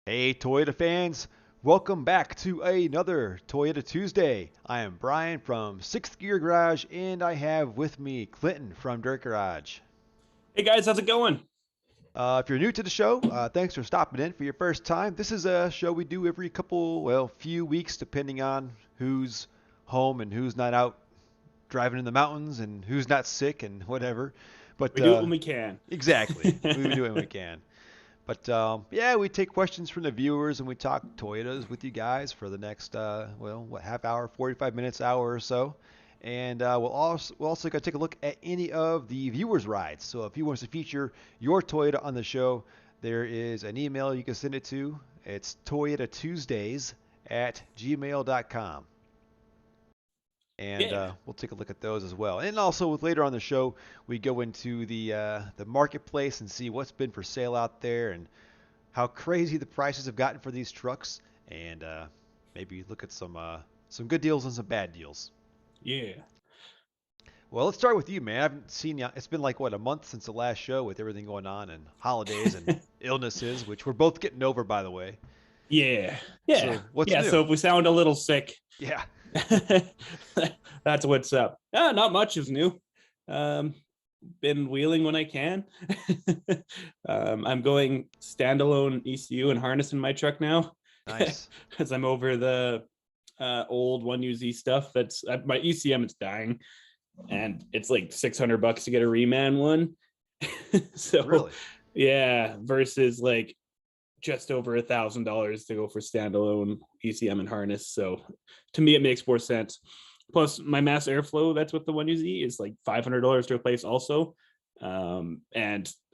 Hey, Toyota fans! Welcome back to another Toyota Tuesday. I am Brian from 6th Gear Garage, and I have with me Clinton from Dirt Garage. Hey guys, how's it going? If you're new to the show, thanks for stopping in for your first time. This is a show we do every few weeks, depending on who's home and who's not out driving in the mountains and who's not sick and whatever. But We do it when we can. exactly, we do it when we can. But yeah, we take questions from the viewers and we talk Toyotas with you guys for the next half hour, 45 minutes, hour or so. And we'll also go take a look at any of the viewers' rides. So if you want us to feature your Toyota on the show, there is an email you can send it to. It's toyotatuesdays@gmail.com. And Yeah. we'll take a look at those as well. And also later on in the show, we go into the marketplace and see what's been for sale out there and how crazy the prices have gotten for these trucks, and maybe look at some good deals and some bad deals. Yeah. Well, let's start with you, man. I haven't seen you. It's been like what, a month since the last show with everything going on and holidays and illnesses, which we're both getting over, by the way. Yeah. Yeah. So what's Yeah. So new? if we sound a little sick, Yeah. that's what's up. Not much is new. Um, been wheeling when I can. I'm going standalone ECU and harness in my truck now Nice. because I'm over the old 1UZ stuff. That's my ECM is dying, and it's like $600 to get a reman one. So Really? yeah, versus like just over $1,000 to go for standalone ECM and harness. So to me, it makes more sense. Plus, my mass airflow, that's what the 1UZ is like $500 to replace also. And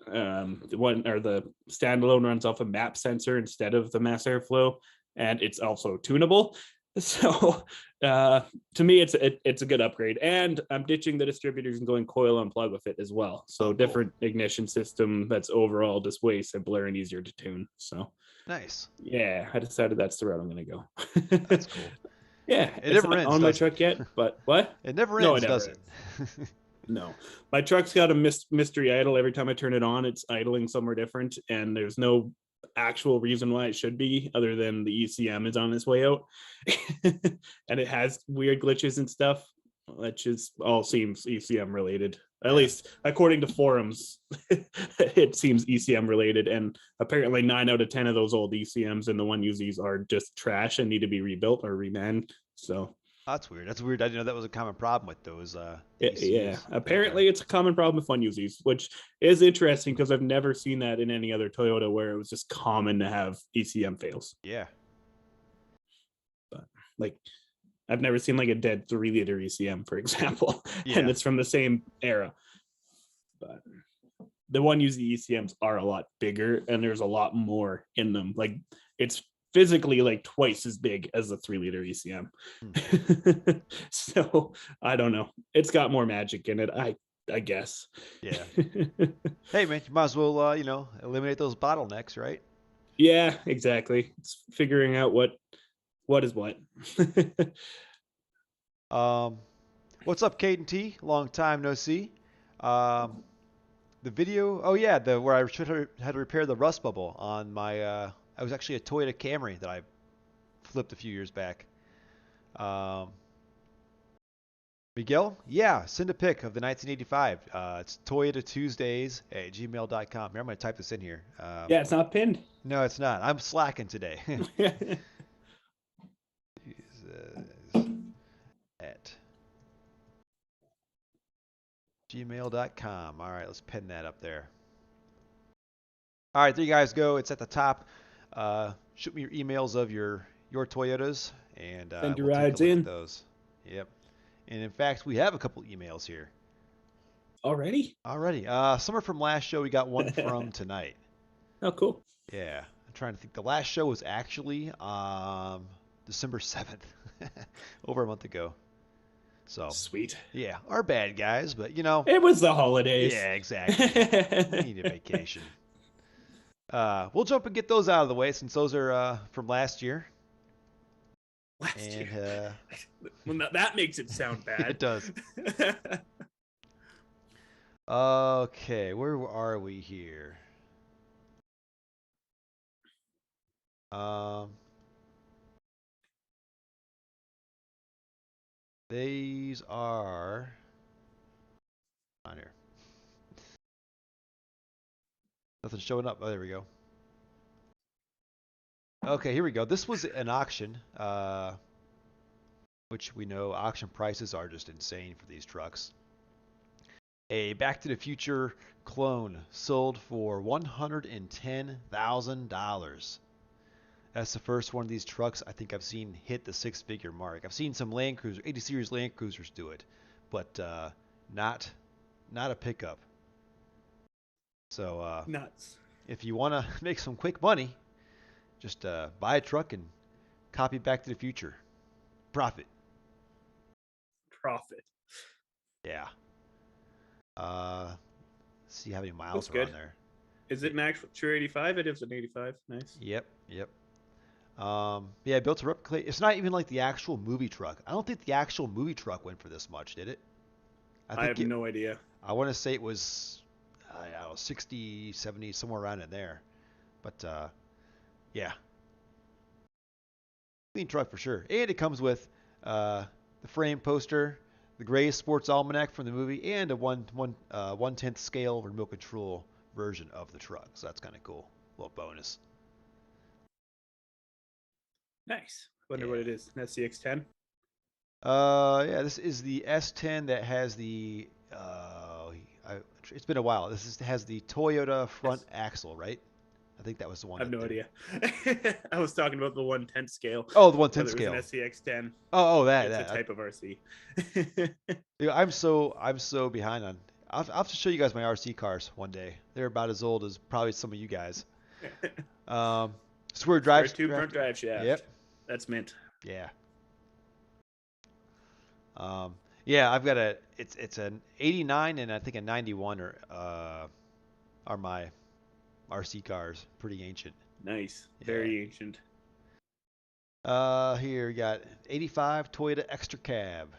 the one or the standalone runs off a map sensor instead of the mass airflow, and it's also tunable. So to me, it's a good upgrade, and I'm ditching the distributors and going coil and plug with it as well. Oh, So cool. different ignition system that's overall just way simpler and easier to tune. So Nice. yeah, I decided that's the route I'm going to go. That's cool. Yeah, It it's never not ends, on my does it? truck yet, but what? It never No, it ends, never does it? is. No, my truck's got a mystery idle. Every time I turn it on, it's idling somewhere different, and there's no actual reason why it should be other than the ECM is on its way out. And it has weird glitches and stuff, which is all seems ECM related. At Yeah. least according to forums, it seems ECM related. And apparently 9 out of 10 of those old ECMs and the 1UZs are just trash and need to be rebuilt or remanned. So That's weird. That's weird. I didn't know that was a common problem with those yeah, ECUs. Okay. apparently it's a common problem with 1UZs, which is interesting because I've never seen that in any other Toyota where it was just common to have ECM fails. Yeah. But like I've never seen like a dead 3 liter ECM, for example, and Yeah. it's from the same era. But the 1UZ ECMs are a lot bigger and there's a lot more in them. Like it's physically like twice as big as the 3 liter ECM. Hmm. So I don't know. It's got more magic in it. I guess. Yeah. Hey man, you might as well eliminate those bottlenecks, right? Yeah, exactly. It's figuring out what is what. Um, what's up, Kate and T? Long time no see. Um, the video. Oh yeah, the where I had to repair the rust bubble on my. I was actually a Toyota Camry that I flipped a few years back. Um, Miguel, yeah, send a pic of the 1985. It's Toyota Tuesdays at gmail.com. Here, I'm going to type this in here. Yeah, it's not pinned. No, it's not. I'm slacking today. Tuesdays at gmail.com. All right, let's pin that up there. All right, there you guys go. It's at the top. Shoot me your emails of your Toyotas, and Send your we'll take a rides look at in those. Yep. And in fact, we have a couple emails here already. already. Some are from last show. We got one from tonight. Oh, cool. Yeah, I'm trying to think. The last show was actually December 7th, over a month ago. So, Sweet. yeah, our bad guys, but It was the holidays. yeah, exactly. We need a vacation. We'll jump and get those out of the way since those are from last year. Last year. And Well, that makes it sound it bad. does. Okay, where are we here? Um, these are on here. Nothing's showing up. Oh, there we go. Okay, here we go. This was an auction, which we know auction prices are just insane for these trucks. A Back to the Future clone sold for $110,000. That's the first one of these trucks I think I've seen hit the six-figure mark. I've seen some Land Cruiser, 80 series Land Cruisers do it, but not not a pickup. So Nuts. if you want to make some quick money, just buy a truck and copy Back to the Future. Profit. Profit. Yeah. Uh, see how many miles Looks are on good. there. Is it max sure 85? It is an 85. Nice. Yep, yep. Yeah, built to replicate. It's not even like the actual movie truck. I don't think the actual movie truck went for this much, did it? I I think have it. no idea. I want to say it was, I don't know, 60, 70, somewhere around in there. But yeah, clean truck for sure. And it comes with the frame poster, the gray sports almanac from the movie, and a 1/10 scale remote control version of the truck. So that's kind of cool. A little bonus. Nice. Wonder what Yeah. it is. An SCX10. Yeah, this is the S10 that has the. It's been a while. Has the Toyota front Yes. axle, right? I think that was the one I have that no they're. idea. I was talking about the 1/10 scale, Oh, the 110 whether it was an scale. SCX10. Oh, that It's a that. type of RC. Yeah, I'm so behind on. I'll have to show you guys my RC cars one day. They're about as old as probably some of you guys. Um, Square Square drive tube front drafter. drive shaft. Yep. That's mint. Yeah. Yeah, I've got it's an 89 and I think a 91 are my RC cars. Pretty ancient. Nice. Yeah. Very ancient. Here we got 85 Toyota Extra Cab.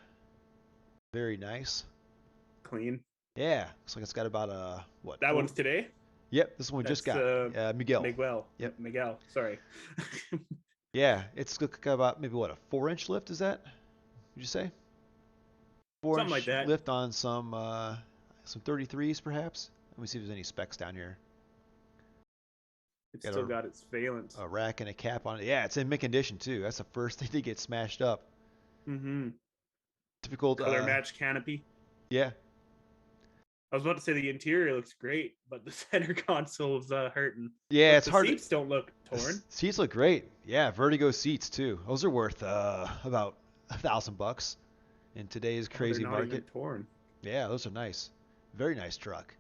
Very nice. Clean. Yeah, looks like it's got about what That four? one's today. Yep, this one we just That's got. Miguel. Miguel. Yep. Miguel. Sorry. Yeah, it's got about maybe what a 4 inch lift is that? Would you say? Four Something like inch that. lift on some 33s perhaps. Let me see if there's any specs down here. It's Got still got its valence. a rack and a cap on it. Yeah, it's in mint condition too. That's the first thing to get smashed up. Mm-hmm. Typical. Color match canopy. Yeah. I was about to say the interior looks great, but the center console's hurting. Yeah, But it's the hard to. seats don't look torn. Seats look great. Yeah, Vertigo seats too. Those are worth about $1,000 in today's Oh, they're crazy not even market. torn. Yeah, those are nice. Very nice truck.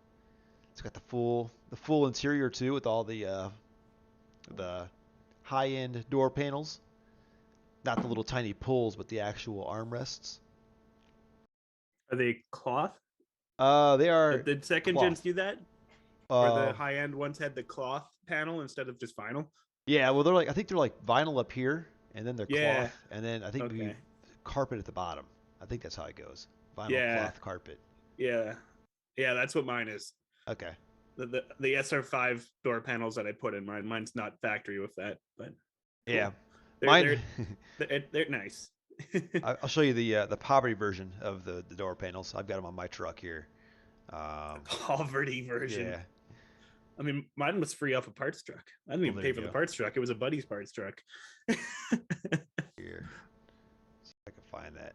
It's got the full interior too with all the high-end door panels. Not the little tiny pulls, but the actual armrests. Are they cloth? They are Did second gens cloth. do that? Where the Uh, high end ones had the cloth panel instead of just vinyl? yeah. Well, I think they're like vinyl up here, and then they're Yeah. cloth, and then I think maybe Okay. carpet at the bottom. I think that's how it goes. Vinyl Yeah. cloth carpet. Yeah. Yeah, that's what mine is. Okay. The SR5 door panels that I put in mine. Mine's not factory with that, but Yeah. cool. They're Mine. they're they're nice. I'll show you the poverty version of the door panels. I've got them on my truck here. Poverty version. Yeah. I mean, mine was free off a parts truck. I didn't Well, even there pay you for the go. parts truck. It was a buddy's parts truck. Here. See if I can find that.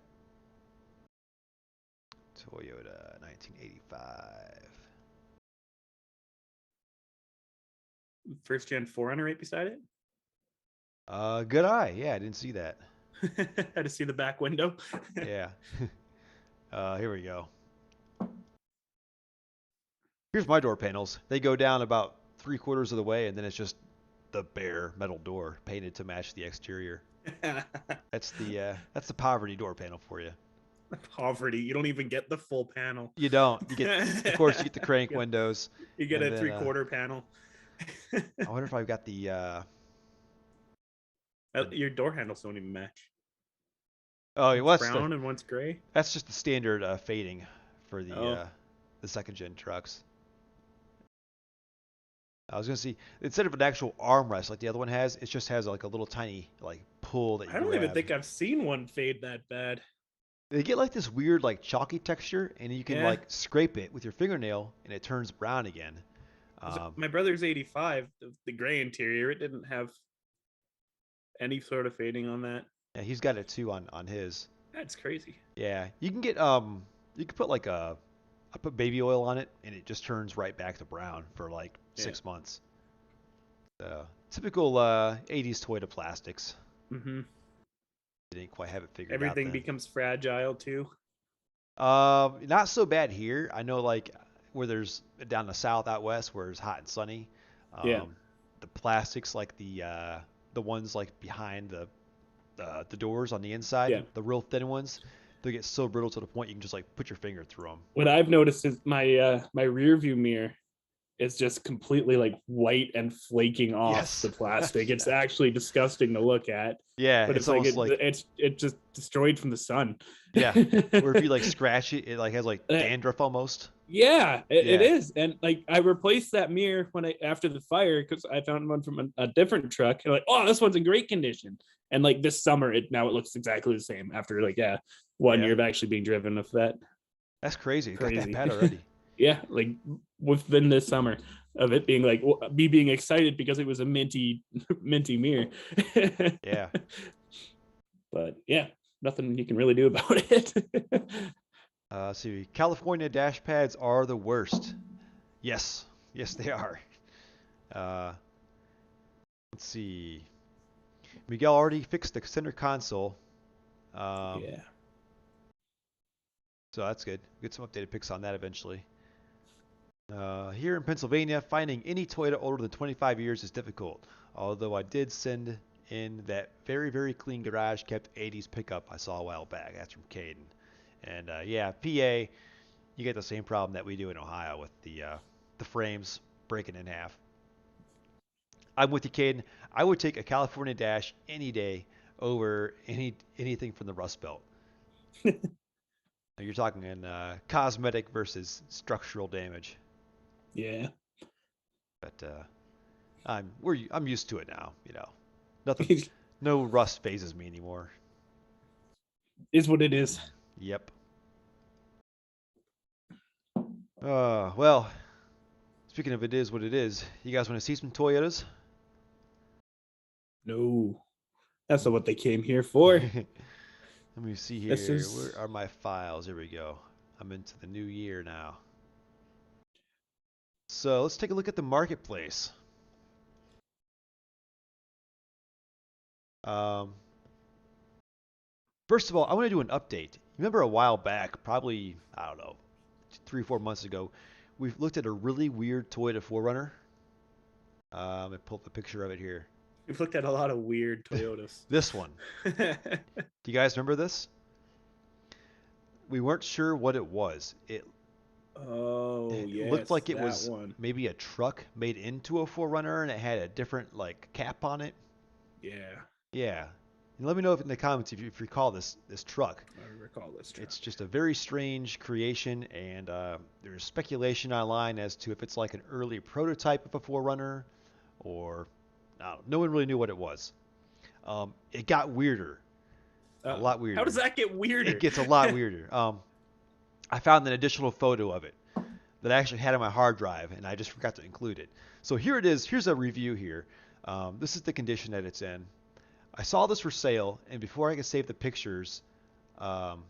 Toyota 1985. First gen 400 right beside it. Good eye. Yeah, I didn't see that. Had to see the back window. Yeah. Here we go. Here's my door panels. They go down about 3/4 of the way, and then it's just the bare metal door painted to match the exterior. That's the poverty door panel for you. Poverty. You don't even get the full panel. You don't. Of course, you get the crank you windows, get and a then 3/4 panel. I wonder if I've got the Your door handles don't even match. oh, One's what's the brown and one's gray. that's just the standard fading for Oh, the second gen trucks. I was gonna see instead of an actual armrest like the other one has, it just has like a little tiny like pull that you I don't even grab. think I've seen one fade that bad. They get like this weird like chalky texture, and you can Yeah. like scrape it with your fingernail, and it turns brown again. Um, My brother's 85, the gray interior, it didn't have any sort of fading on that. yeah, he's got it too on his. That's crazy. Yeah, you can get you can put like I put baby oil on it, and it just turns right back to brown for like Yeah. 6 months. Typical 80s Toyota plastics. Hmm. They didn't quite have it figured out Everything then. becomes fragile too. Not so bad here. I know like where there's down the south out west where it's hot and sunny. Yeah. The plastics like the ones like behind the doors on the inside, Yeah. the real thin ones, they get so brittle to the point you can just like put your finger through them. What I've noticed is my rear view mirror is just completely like white and flaking off the Yes. plastic. It's Yeah. actually disgusting to look at, Yeah, but it's it's like almost like it's just destroyed from the sun. yeah, where if you like scratch it, it like has like dandruff almost. Yeah, it Yeah. is. And like I replaced that mirror when I after the fire because I found one from a different truck. And like, oh, this one's in great condition. And like this summer, it now it looks exactly the same after like 1 year Yeah. of actually being driven with that. That's crazy. It got that Crazy. bad already. Yeah, like within this summer of it being like me being excited because it was a minty minty mirror. Yeah. But yeah, nothing you can really do about it. See, California dash pads are the worst. Yes. Yes, they are. Uh, let's see. Miguel already fixed the center console. Um, Yeah. so that's good. Get some updated pics on that eventually. Here in Pennsylvania, finding any Toyota older than 25 years is difficult. Although I did send in that very, very clean garage kept 80s pickup I saw a while back. That's from Caden. And yeah, PA, you get the same problem that we do in Ohio with the frames breaking in half. I'm with you, Caden. I would take a California Dash any day over anything from the Rust Belt. You're talking in cosmetic versus structural damage, Yeah. but I'm used to it now. You know, nothing, no rust phases me anymore. Is what it is. Yep. Well, speaking of it is what it is, you guys want to see some Toyotas? No. That's not what they came here for. Let me see This here. is Where are my files? Here we go. I'm into the new year now. So let's take a look at the marketplace. Um, First of all, I want to do an update. Remember a while back, probably, I don't know, 3, 4 months ago, we looked at a really weird Toyota 4Runner. I pulled up a picture of it here. we've looked at a lot of weird Toyotas. This one. Do you guys remember this? We weren't sure what it was. Oh It looked yes, like it that was one. maybe a truck made into a 4Runner, and it had a different like cap on it. Yeah, Yeah. And let me know if in the comments if you recall this truck. I recall this truck. It's just a very strange creation, and there's speculation online as to if it's like an early prototype of a 4Runner, or no one really knew what it was. It got weirder, a lot How does weirder. that get It weirder? gets a lot weirder. I found an additional photo of it that I actually had on my hard drive, and I just forgot to include it. So here it is. Here's a review here. This is the condition that it's in. I saw this for sale, and before I could save the pictures, um,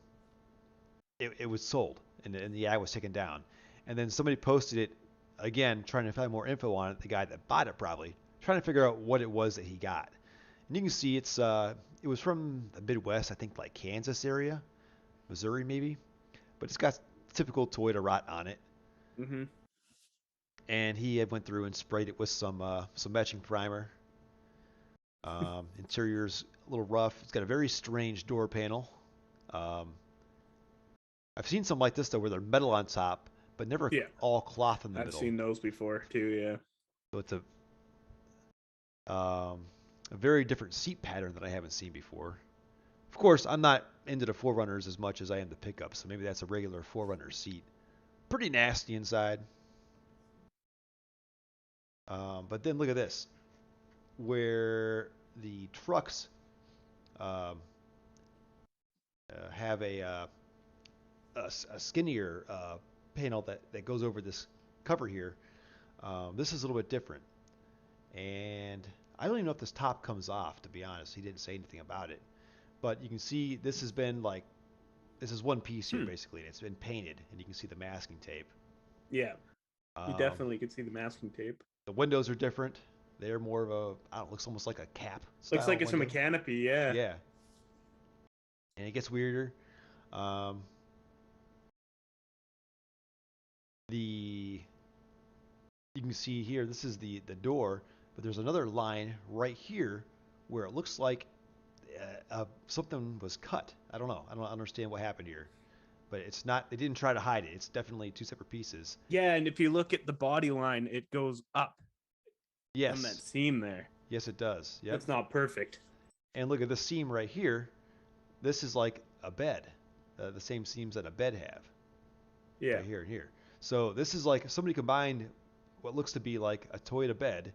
it was sold, and the ad was taken down. And then somebody posted it again, trying to find more info on it. The guy that bought it probably trying to figure out what it was that he got. And you can see it was from the Midwest, I think like Kansas area, Missouri maybe, but it's got typical Toyota rot on it. Hmm. And he had went through and sprayed it with some etching primer. Interior's a little rough. It's got a very strange door panel. Um, I've seen some like this though, where they're metal on top, but never Yeah, all cloth in the I've middle. seen those before too. Yeah. So it's a very different seat pattern that I haven't seen before. Of course, I'm not into the 4Runners as much as I am the pickups, so maybe that's a regular 4Runner seat. Pretty nasty inside. But then look at this, where the trucks um, have a skinnier panel that goes over this cover here. This is a little bit different. And I don't even know if this top comes off, to be honest. He didn't say anything about it. But you can see this has been like, this is one piece here Hmm. basically, and it's been painted, and you can see the masking tape. Yeah, you Um, definitely could see the masking tape. the windows are different. They're more of a, I don't know, looks almost like a cap Looks style like it's from a window. canopy. Yeah. Yeah, and it gets weirder. Um, the you can see here, this is the door, but there's another line right here where it looks like something was cut. I don't know. I don't understand what happened here, but it's not. They didn't try to hide it. It's definitely two separate pieces. Yeah, and if you look at the body line, it goes up on that Yes, seam there. yes, it does. Yep. That's not perfect. And look at this seam right here. This is like a bed, the same seams that a bed have, Yeah. right here and here. So this is like somebody combined what looks to be like a Toyota bed,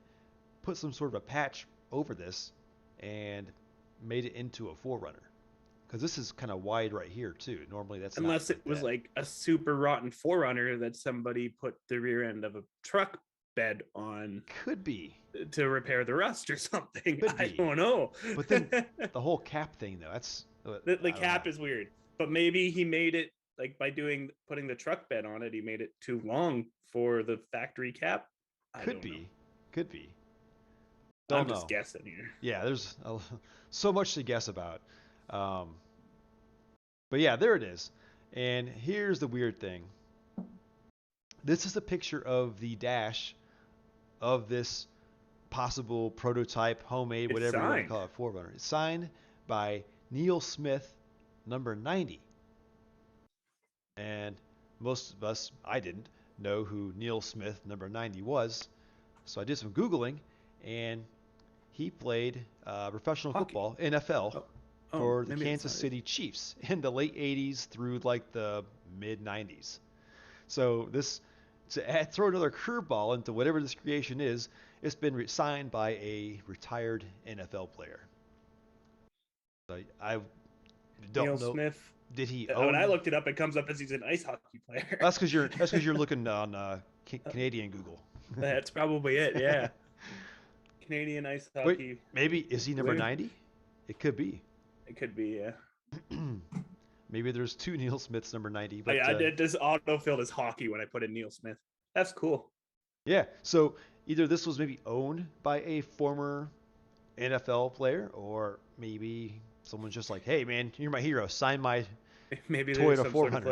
put some sort of a patch over this, and made it into a 4Runner. Because this is kind of wide right here too. Normally that's not Unless it like was that. like a super rotten forerunner that somebody put the rear end of a truck bed on Could be, to repair the rust or something. could I be. don't know. But then the whole cap thing though, that's The I don't cap know. is weird, but maybe he made it like by doing putting the truck bed on it, he made it too long for the factory cap. I Could don't know. be, could be. Don't I'm just know. guessing here. Yeah, there's so much to guess about. Um, but yeah, there it is. And here's the weird thing. This is a picture of the dash of this possible prototype, homemade, It's whatever you want to signed. call it, 4Runner. It's signed by Neil Smith, number 90. And most of us, I didn't know who Neil Smith, number 90 was. So I did some Googling, and he played professional Hockey. football, NFL, Oh, oh, for the maybe that's Kansas not it. City Chiefs in the late 80s through like the mid 90s. So this to throw another curveball into whatever this creation is, it's been signed by a retired NFL player. So I don't Neil know. Smith. Did he When I own? looked it up, it comes up as he's an ice hockey player. That's because you're looking on Canadian Google. That's probably it. Yeah, Canadian ice Wait, hockey maybe is he number player. 90? It could be. It could be. Yeah. Maybe there's two Neil Smiths number 90, Oh, but yeah, I did this autofilled as hockey when I put in Neil Smith. That's cool. yeah. So either this was maybe owned by a former NFL player, or maybe someone's just like, "Hey, man, you're my hero. Sign my Maybe there's Toyota some sort of 4Runner."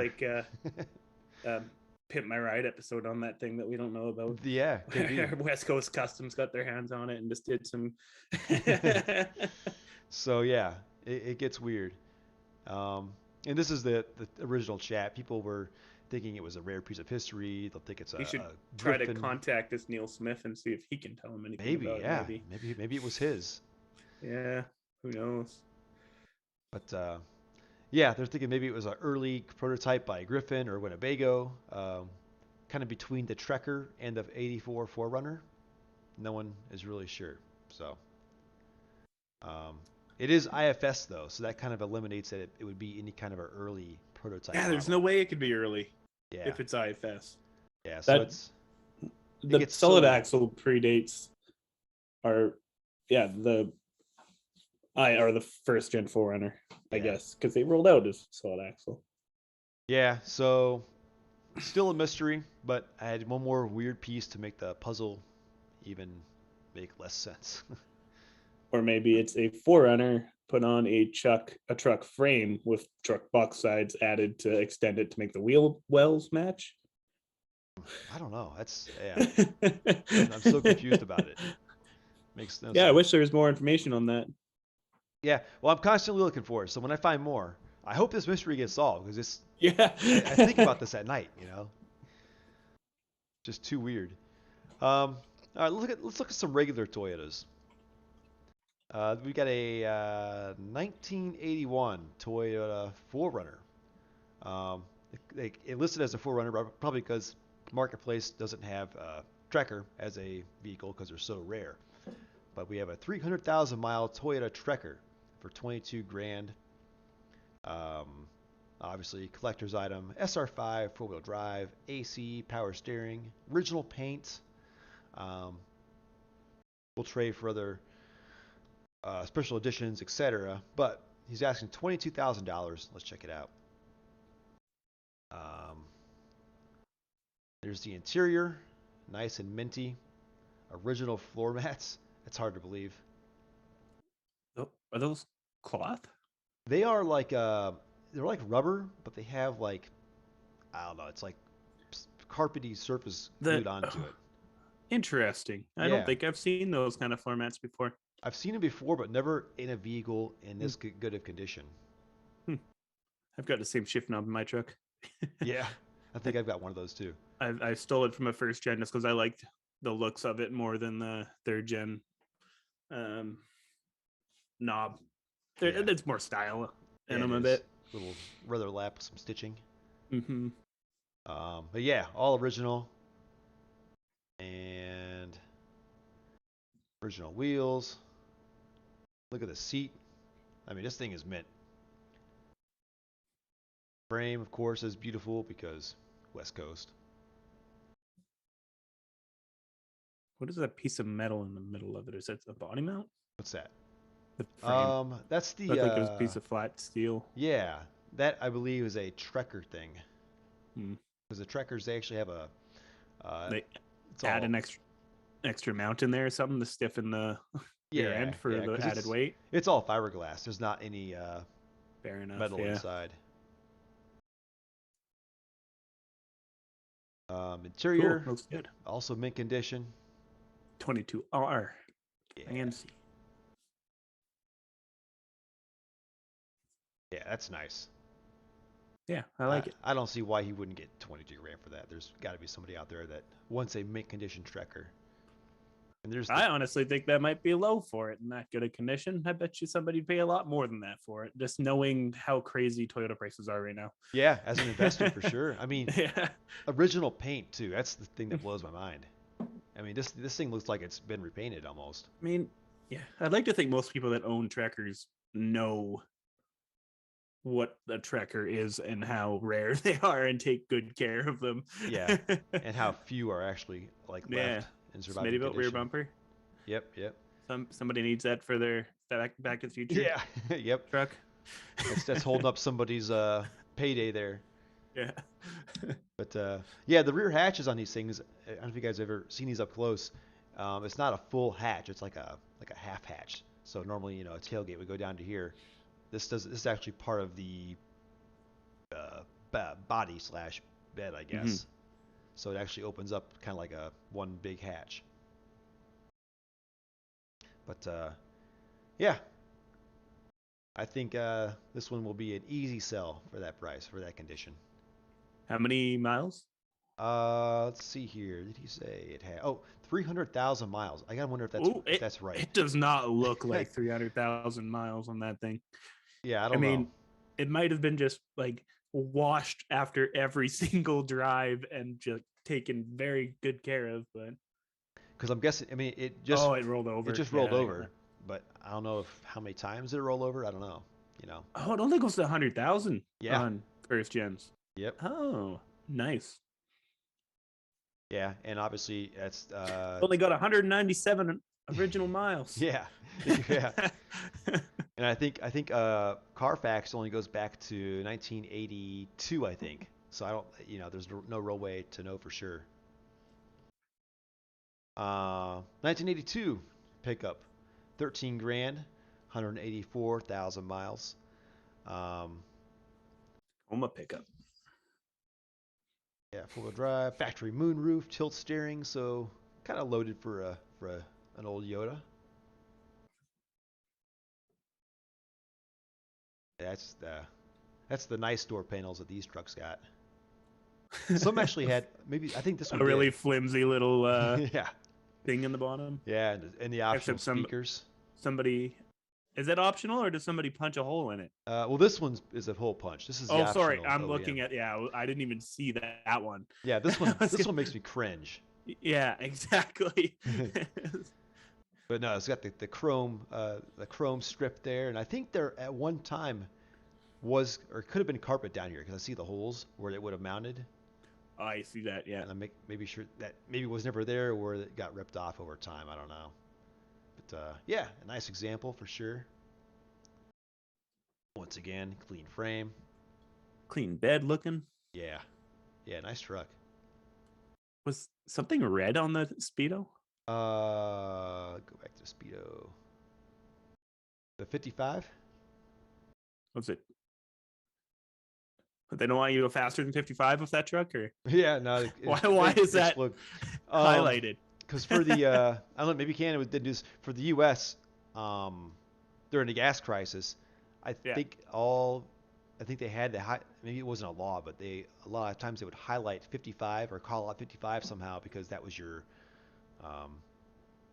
like Pimp My Ride episode on that thing that we don't know about. Yeah, could be. Where West Coast Customs got their hands on it and just did some. So yeah, it gets weird. Um, and this is the original chat. People were thinking it was a rare piece of history. They'll think it's We should a try to Griffin. contact this Neil Smith and see if he can tell him anything Maybe, about it. yeah. Maybe. Maybe it was his. Yeah. Who knows? But yeah, they're thinking maybe it was an early prototype by Griffin or Winnebago, kind of between the Trekker and the '84 4Runner. No one is really sure. So um, it is IFS though, so that kind of eliminates that it would be any kind of an early prototype Yeah, there's model. no way it could be early Yeah, if it's IFS. yeah. So That it the gets solid so axle predates our yeah the I or the first gen forerunner, I yeah, guess, because they rolled out as solid axle. yeah. So still a mystery, but I had one more weird piece to make the puzzle even make less sense. Or maybe it's a forerunner put on a truck frame with truck box sides added to extend it to make the wheel wells match. I don't know. That's yeah. I'm so confused about it. Makes no Yeah, I wish sense. there was more information on that. Yeah. Well, I'm constantly looking for it. So when I find more, I hope this mystery gets solved because it's. Yeah. I think about this at night. Just too weird. All right. Let's look at some regular Toyotas. We got a 1981 Toyota 4Runner. It listed as a 4Runner, probably because Marketplace doesn't have Trekker as a vehicle because they're so rare. But we have a 300,000 mile Toyota Trekker for 22 grand. Obviously, collector's item, SR5, four-wheel drive, AC, power steering, original paint. We'll trade for other special editions, etc. But he's asking $22,000. Let's check it out. There's the interior, nice and minty. Original floor mats. It's hard to believe. Oh, are those cloth? They are like they're like rubber, but they have like I don't know. It's like carpety surface glued onto it. Interesting. I don't Yeah. think I've seen those kind of floor mats before. I've seen them before, but never in a vehicle in this good of condition. I've got the same shift knob in my truck. Yeah, I think I've got one of those too. I stole it from a first gen just because I liked the looks of it more than the third gen knob. It's more style in them a bit. Little leather lap, some stitching. Mm-hmm. But yeah, all original and original wheels. Look at the seat. I mean, this thing is mint. Frame, of course, is beautiful because West Coast. What is that piece of metal in the middle of it? Is that a body mount? What's that? The frame. That's the. Looked like it was a piece of flat steel. Yeah, that I believe is a Trekker thing. Hmm. Because the Trekkers, they actually have a. They add an extra mount in there or something to stiffen the rear end for the added weight. It's all fiberglass. There's not any fair enough, metal inside. Interior, cool. Looks good. Also mint condition. 22R. Yeah. AMC. Yeah, that's nice. Yeah, I like it. I don't see why he wouldn't get 22 grand for that. There's got to be somebody out there that wants a mint condition Trekker. And I honestly think that might be low for it in that good a condition. I bet you somebody'd pay a lot more than that for it, just knowing how crazy Toyota prices are right now. Yeah, as an investor for sure. I mean, original paint too. That's the thing that blows my mind. I mean, this thing looks like it's been repainted almost. I mean, yeah, I'd like to think most people that own Trekkers know what a Trekker is and how rare they are and take good care of them. Yeah, and how few are actually like left in surviving condition. Smittyville rear bumper. Yep. Somebody needs that for their Back to the Future. Yeah. Yep. Truck. That's holding up somebody's payday there. Yeah. But yeah, the rear hatches on these things. I don't know if you guys have ever seen these up close. It's not a full hatch. It's like a half hatch. So normally, a tailgate would go down to here. This is actually part of the body / bed, I guess. Mm-hmm. So it actually opens up kind of like a one big hatch. But yeah, I think this one will be an easy sell for that price, for that condition. How many miles? Let's see here. Did he say it had? 300,000 miles. I gotta wonder if that's right. It does not look like 300,000 miles on that thing. Yeah, I mean, it might have been just like washed after every single drive and just taken very good care of, but because I'm guessing, I mean, it rolled over. It just rolled over, but I don't know how many times it rolled over. I don't know. Oh, it only goes to 100,000 on first gens. Yep. Oh, nice. Yeah, and obviously that's only got 197 original miles. Yeah. And I think Carfax only goes back to 1982, I think. So I don't, there's no real way to know for sure. 1982 pickup, 13 grand, 184,000 miles. Oma pickup. Yeah, four-wheel drive, factory moonroof, tilt steering, so kind of loaded for an old Yoda. That's the nice door panels that these trucks got. Some actually had I think this one a really flimsy little thing in the bottom. Yeah, and the optional speakers. Is that optional or does somebody punch a hole in it? Well, this one is a hole punch. This is sorry, I'm looking at I didn't even see that one. Yeah, this one makes me cringe. Yeah, exactly. But no, it's got the chrome strip there, and I think there at one time was or could have been carpet down here because I see the holes where it would have mounted, Oh, I see that. Yeah. and maybe sure that maybe was never there or it got ripped off over time. I don't know, but yeah, a nice example for sure. Once again, clean frame. Clean bed looking. Yeah, yeah, nice truck. Was something red on the Speedo? Go back to Speedo. The 55. Was it? They don't want you to go faster than 55 with that truck, or Yeah, no, why is they that explode. highlighted? Because for the I don't know, maybe Canada did this for the U.S. During the gas crisis. I Yeah. think all I think they had to maybe it wasn't a law, but they a lot of times they would highlight 55 or call out 55 somehow because that was um,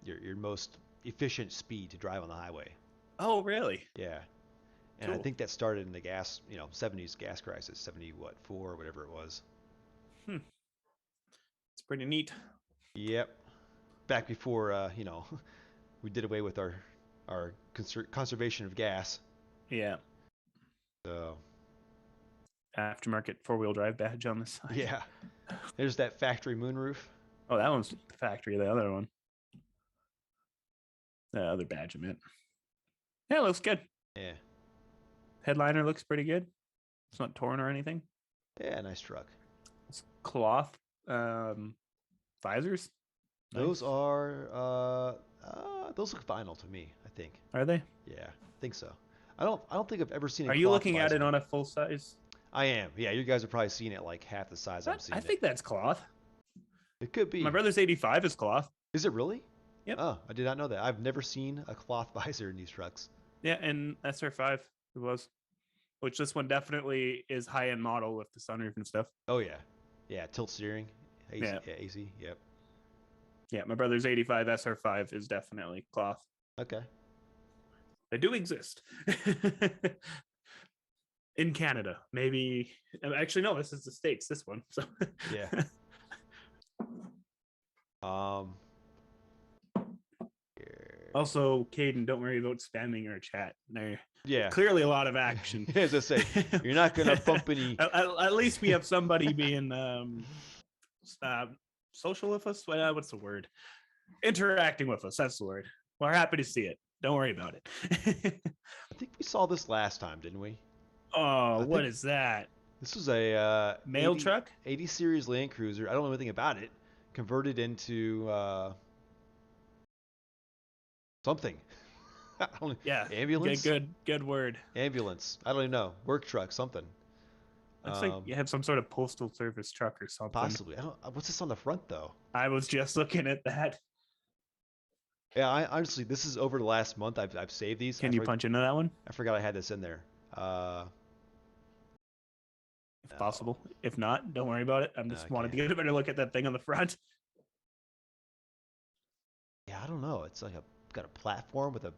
your most efficient speed to drive on the highway. Oh, really? Yeah, and I Cool. think that started in the 70s gas crisis, 70 what 4 or whatever it was. Hmm. It's pretty neat. Yep, back before we did away with our conservation of gas. Yeah. So Aftermarket 4-wheel drive badge on the side. yeah, there's that factory moonroof. Oh, that one's the factory. The other one, the other badge, I meant. Yeah, it looks good. Yeah, Headliner looks pretty good. It's not torn or anything. yeah, nice truck. It's cloth um, visors. Those Nice. are those look vinyl to me. I think. Are they? Yeah, I think so. I don't think I've ever seen a Are you cloth looking at it visor. on a full size? I am. Yeah, you guys are probably seeing it like half the size I'm I seeing it. think that's cloth. It could My be. brother's 85 is cloth. Is it really? Yep. Oh, I did not know that. I've never seen a cloth visor in these trucks. Yeah, and SR5 it was, which this one definitely is high end model with the sunroof and stuff. Oh yeah, yeah. Tilt steering, AC, Yeah. yeah, AC. Yep. Yeah, my brother's 85 SR5 is definitely cloth. Okay. They do exist. In Canada, maybe. Actually, no, this is the States, this one. So Yeah. Um. also, Caden, don't worry about spamming our chat. There Yeah. clearly a lot of action. As I say, you're not gonna bump any. At least we have somebody being social with us. What's the word? Interacting with us. That's the word. We're happy to see it. Don't worry about it. I think we saw this last time, didn't we? Oh, what is that? This was a Mail 80, truck? 80 series Land Cruiser. I don't know anything about it. Converted into something. I don't, Yeah. ambulance? Good word. Ambulance. I don't even know. Work truck, something. Looks like you have some sort of postal service truck or something. Possibly. I don't. What's this on the front though? I was just looking at that. Yeah, I honestly, this is over the last month. I've saved these. Can you punch into that one? I forgot I had this in there. If No. possible. If not, don't worry about it. I'm just wanted to get a better look at that thing on the front. Yeah, I don't know. It's like got a platform with a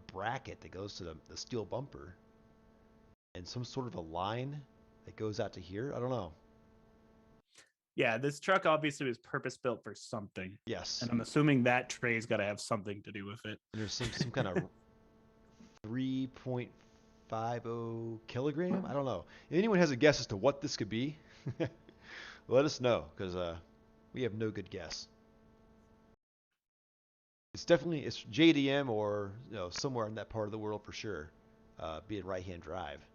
bracket that goes to the steel bumper and some sort of a line that goes out to here. I don't know. Yeah, this truck obviously was purpose built for something. Yes. And I'm assuming that tray's got to have something to do with it. And there's some kind of 3.50 kilogram. I don't know. If anyone has a guess as to what this could be, let us know because we have no good guess. It's JDM or somewhere in that part of the world for sure, being right-hand drive.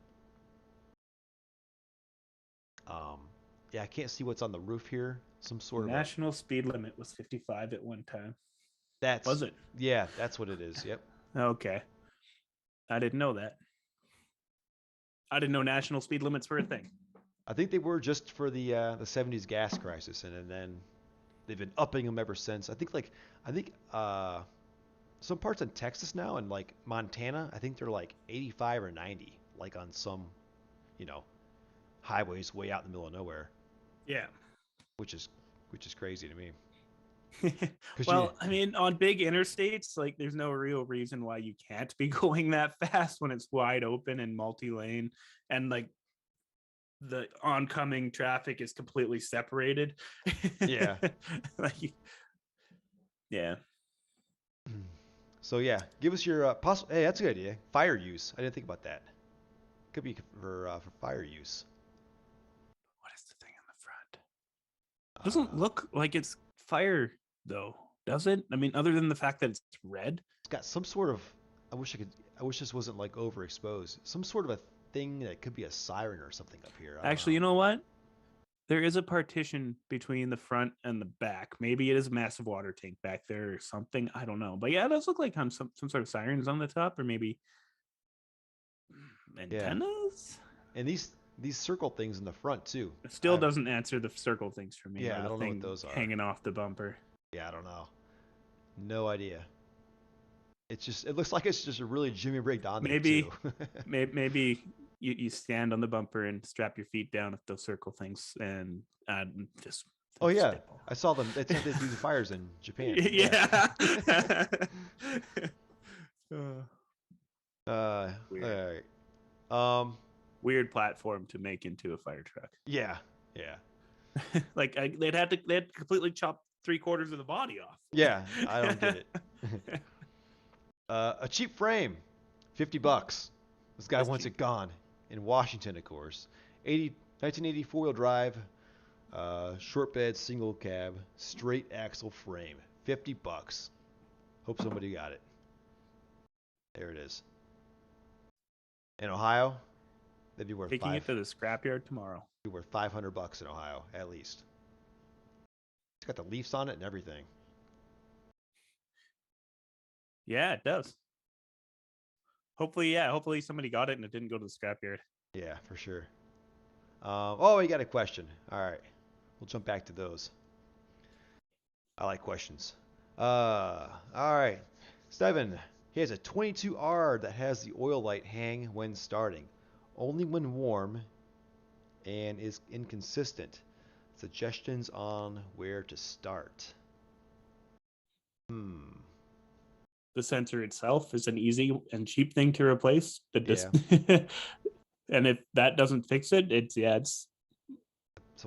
Yeah, I can't see what's on the roof here. Some sort of national speed limit was 55 at one time. Was it? Yeah, that's what it is. Yep. Okay. I didn't know that. I didn't know national speed limits were a thing. I think they were just for the 70s gas crisis, and then they've been upping them ever since. I think some parts in Texas now and like Montana, I think they're like 85 or 90, like on some, highways way out in the middle of nowhere. Yeah. Which is crazy to me. Well, I mean, on big interstates, like there's no real reason why you can't be going that fast when it's wide open and multi-lane. And like the oncoming traffic is completely separated. Yeah. Like, yeah. So yeah, give us your possible. Hey, that's a good idea. Fire use. I didn't think about that. Could be for fire use. What is the thing on the front? Doesn't Uh, look like it's fire though, does it? I mean, other than the fact that it's red. it's got some sort of. I wish I could. I wish this wasn't like overexposed. Some sort of a thing that could be a siren or something up here. I don't Actually, know. you know what? There is a partition between the front and the back. Maybe it is a massive water tank back there or something. I don't know. But yeah, it does look like some sort of sirens on the top, or maybe Yeah, antennas. and these circle things in the front too. It still doesn't answer the circle things for me, Yeah, or I the don't know what thing those are. hanging off the bumper. Yeah, I don't know. No idea. It looks like it's just a really Jimmy rigged on there too. Maybe, maybe you stand on the bumper and strap your feet down at those circle things, and just Oh yeah, spitball. I saw them. They said they do the fires in Japan. Yeah. All Weird. right. Weird platform to make into a fire truck. Yeah, yeah, Like they'd had to completely chop 3/4 of the body off. yeah. I don't get it. A cheap frame, $50. This guy That's wants cheap. it gone in Washington, of course. 1980 four-wheel drive, short bed, single cab, straight axle frame, $50. Hope somebody got it. There it is. In Ohio, they'd be worth Taking it to the scrapyard tomorrow. $500 in Ohio at least. It's got the Leafs on it and everything. Yeah, it does. Hopefully somebody got it and it didn't go to the scrapyard. Yeah, for sure. Oh, you got a question. All right, we'll jump back to those. I like questions. All right, Steven. He has a 22R that has the oil light hang when starting, only when warm, and is inconsistent. Suggestions on where to start. Hmm. The sensor itself is an easy and cheap thing to replace. But Yeah. and if that doesn't fix it, it's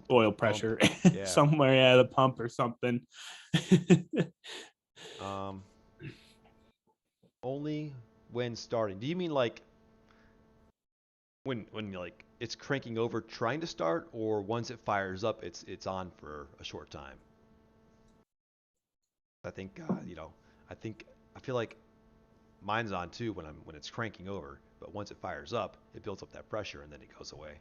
oil pressure Yeah. somewhere at the pump or something. Um. Only when starting. Do you mean like when like it's cranking over trying to start, or once it fires up, it's on for a short time? I think I feel like mine's on too when it's cranking over, but once it fires up, it builds up that pressure and then it goes away.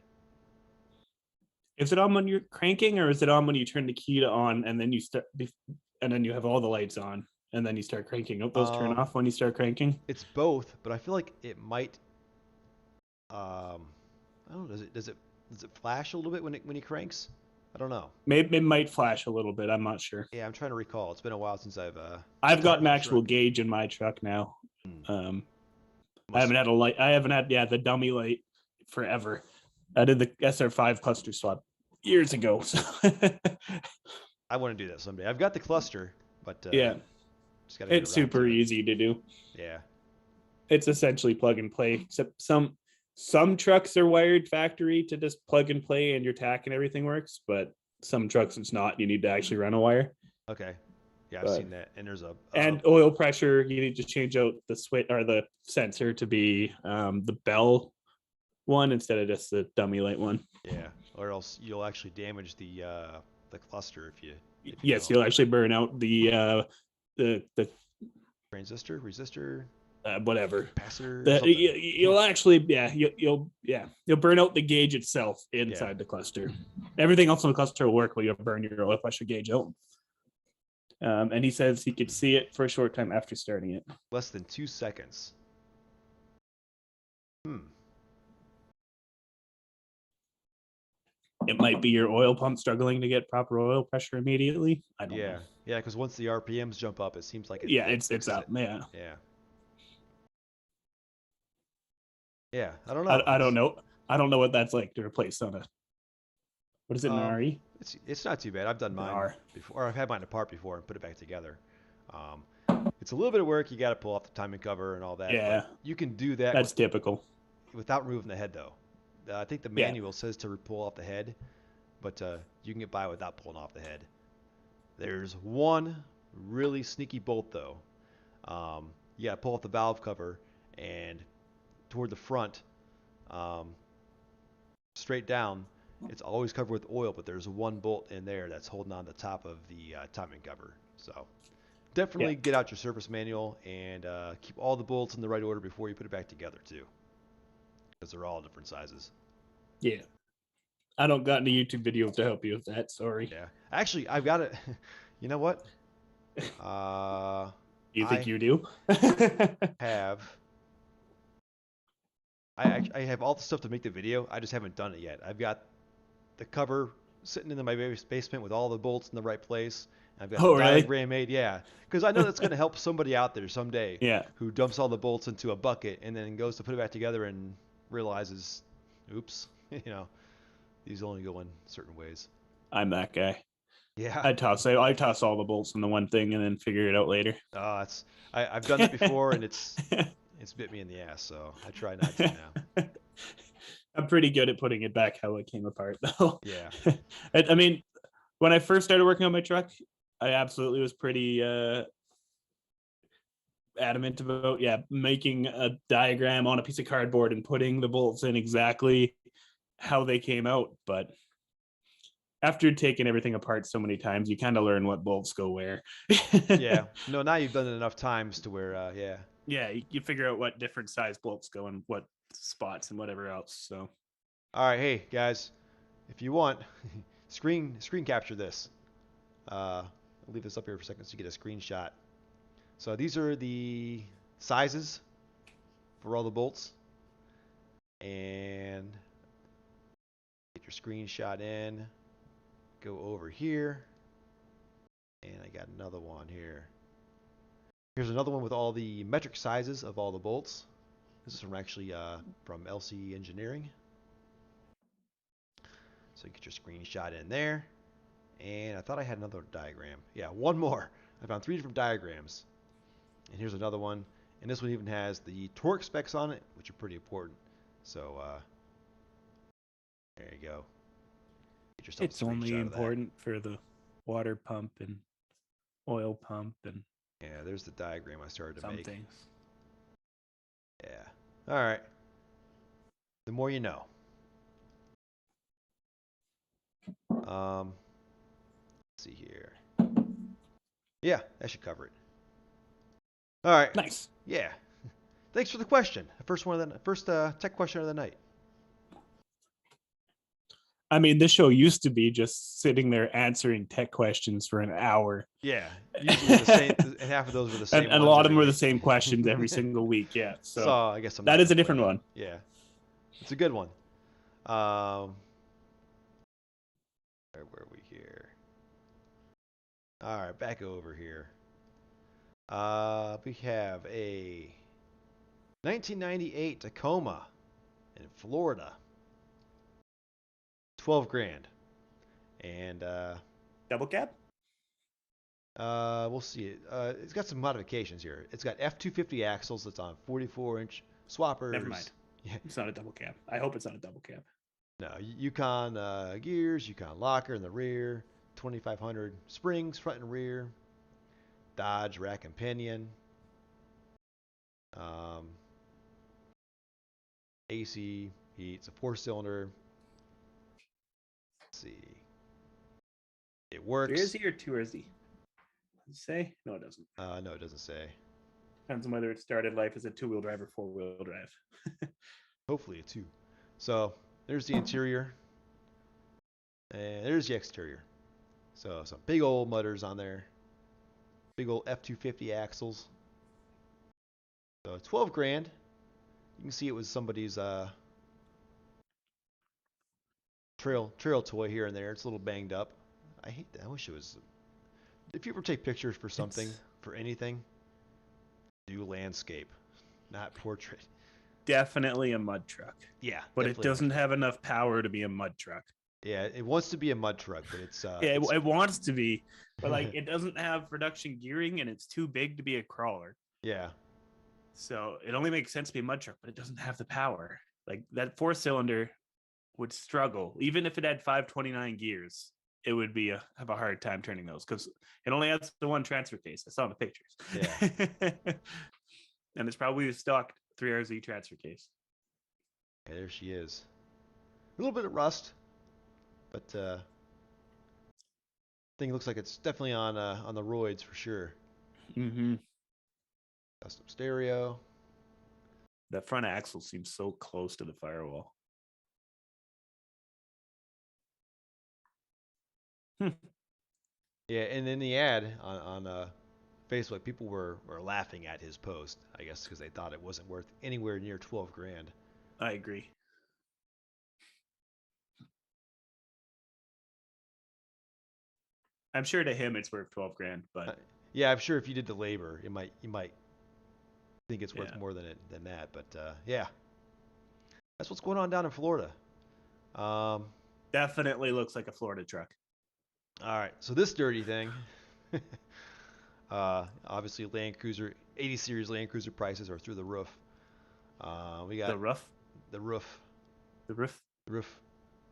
Is it on when you're cranking, or is it on when you turn the key to on and then you start, and then you have all the lights on and then you start cranking? Those turn off when you start cranking. It's both, but I feel like it might. Um, I don't know. Does it flash a little bit when he cranks? I don't know. Maybe it might flash a little bit. I'm not sure. Yeah, I'm trying to recall. It's been a while since I've got started an the actual truck. gauge in my truck now. Hmm. I Must. haven't had a light. I haven't had the dummy light forever. I did the SR5 cluster swap years ago. So I want to do that someday. I've got the cluster, but yeah, just got to get it's around super to it. easy to do. Yeah. It's essentially plug and play, except some trucks are wired factory to just plug and play and your tack and everything works, but some trucks it's not. You need to actually run a wire. Okay. Yeah, I've seen that. And there's and oil pressure, you need to change out the switch or the sensor to be the bell one instead of just the dummy light one. yeah, or else you'll actually damage the cluster if you Yes, don't. you'll actually burn out the Transistor, resistor, whatever. capacitor, The, something. you'll actually you'll burn out the gauge itself inside the cluster. Everything else on the cluster will work, but you'll burn your oil pressure gauge out. And he says he could see it for a short time after starting it. Less than 2 seconds. It might be your oil pump struggling to get proper oil pressure immediately. I don't know. Yeah, because once the RPMs jump up, it seems like it's up. Yeah. Yeah, I don't know. I don't know. I don't know what that's like to replace on a. What is it, an RE? It's not too bad. I've done mine before. Or I've had mine apart before and put it back together. It's a little bit of work. You got to pull off the timing cover and all that. Yeah, but you can do that. That's typical. Without removing the head, though. I think the Yeah. manual says to pull off the head, but you can get by without pulling off the head. There's one really sneaky bolt though. You got to pull off the valve cover and toward the front, um, straight down. It's always covered with oil, but there's one bolt in there that's holding on the top of the timing cover. So Yeah. definitely get out your service manual and keep all the bolts in the right order before you put it back together too, because they're all different sizes. Yeah. I don't got any YouTube videos to help you with that. Sorry. Yeah, actually, I've got it. You know what? Uh, You think I you do? have I have all the stuff to make the video. I just haven't done it yet. I've got the cover sitting in my basement with all the bolts in the right place. I've got the Oh, really? diagram made, yeah, because I know that's going to help somebody out there someday Yeah. who dumps all the bolts into a bucket and then goes to put it back together and realizes, oops, you know, these only go in certain ways. I'm that guy. Yeah, I toss all the bolts in the one thing and then figure it out later. it's I've done that before and it's bit me in the ass, so I try not to now. I'm pretty good at putting it back how it came apart, though. Yeah, I mean, when I first started working on my truck, I absolutely was pretty adamant about making a diagram on a piece of cardboard and putting the bolts in exactly how they came out. But after taking everything apart so many times, you kind of learn what bolts go where. yeah. No, now you've done it enough times to where, yeah. Yeah, you figure out what different size bolts go in what spots and whatever else. So All right, hey guys, if you want, screen capture this. I'll leave this up here for a second so you get a screenshot. So these are the sizes for all the bolts, and get your screenshot in. Go over here, and I got another one here. Here's another one with all the metric sizes of all the bolts. This is from actually from LC Engineering. So you get your screenshot in there. And I thought I had another diagram. Yeah, one more. I found 3 different diagrams. And here's another one. And this one even has the torque specs on it, which are pretty important. So there you go. Get yourself it's a only screenshot of that. important for the water pump and oil pump and Yeah, there's the diagram I started to some make. things. Yeah. All right. The more you know. Let's see here. Yeah, that should cover it. All right. Nice. Yeah. Thanks for the question. First tech question of the night. I mean, this show used to be just sitting there answering tech questions for an hour. Yeah, usually the same. And half of those were the same And a ones lot of every them were the week. same questions every single week. Yeah. So So I guess I'm that not is a different complaining. one. Yeah, it's a good one. Where were we here? All right, back over here. We have a 1998 Tacoma in Florida, 12 grand, and Double cab? we'll see it. It's got some modifications here. It's got F250 axles. It's on 44-inch swappers. Never mind. Yeah. It's not a double cab. I hope it's not a double cab. No, Yukon gears, Yukon locker in the rear, 2500 springs front and rear, Dodge rack and pinion, um, AC heat. It's a 4-cylinder. Let's see, it works. Jersey or touristy? Does it say? No, it doesn't. No, it doesn't say. Depends on whether it started life as a 2-wheel drive or 4-wheel drive. Hopefully a 2. So there's the interior, and there's the exterior. So some big old mudders on there, big old F250 axles. So 12 grand. You can see it was somebody's trail toy here and there. It's a little banged up. I hate that. I wish it was. If you ever take pictures for something, It's for anything, do landscape, not portrait. definitely a mud truck, Yeah, but it definitely a mud doesn't truck. have enough power to be a mud truck. Yeah, it wants to be a mud truck, but it's Yeah, it wants to be, but like it doesn't have reduction gearing and it's too big to be a crawler. yeah, So it only makes sense to be a mud truck, but it doesn't have the power. Like that 4-cylinder would struggle. Even if it had 529 gears, it would be have a hard time turning those because it only has the one transfer case. I saw the pictures. Yeah. And it's probably a stock 3RZ transfer case. Yeah, there she is. A little bit of rust, but I think it looks like it's definitely on the roids for sure. Mm-hmm. Custom stereo. That front axle seems so close to the firewall. Yeah, and in the ad on Facebook, people were laughing at his post, I guess, because they thought it wasn't worth anywhere near 12 grand. I agree. I'm sure to him it's worth 12 grand, but yeah, I'm sure if you did the labor, you might think it's worth yeah. more than that. But yeah, that's what's going on down in Florida. Definitely looks like a Florida truck. All right, so this dirty thing. Obviously, Land Cruiser 80 series Land Cruiser prices are through the roof. We got The roof. the roof. The roof. The roof.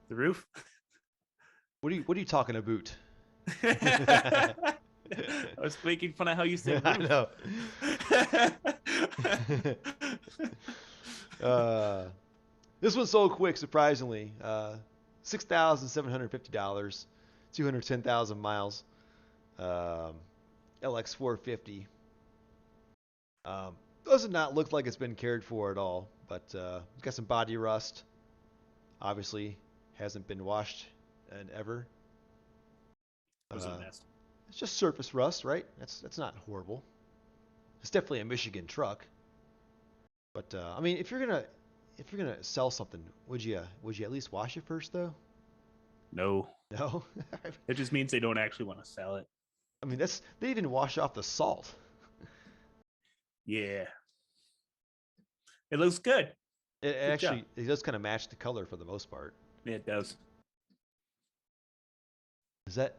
The roof. What are you talking about? I was making fun of how you said roof. I know. This one sold quick, surprisingly. $6,750, 210,000 miles. LX450. Does not look like it's been cared for at all, but it's got some body rust. Obviously, hasn't been washed in ever. It was a mess. It's just surface rust, right? That's not horrible. It's definitely a Michigan truck. But I mean, if you're gonna sell something, would you at least wash it first though? No. No. It just means they don't actually want to sell it. I mean, they didn't wash off the salt. Yeah. It looks good. It does kind of match the color for the most part. Yeah, it does. Is that?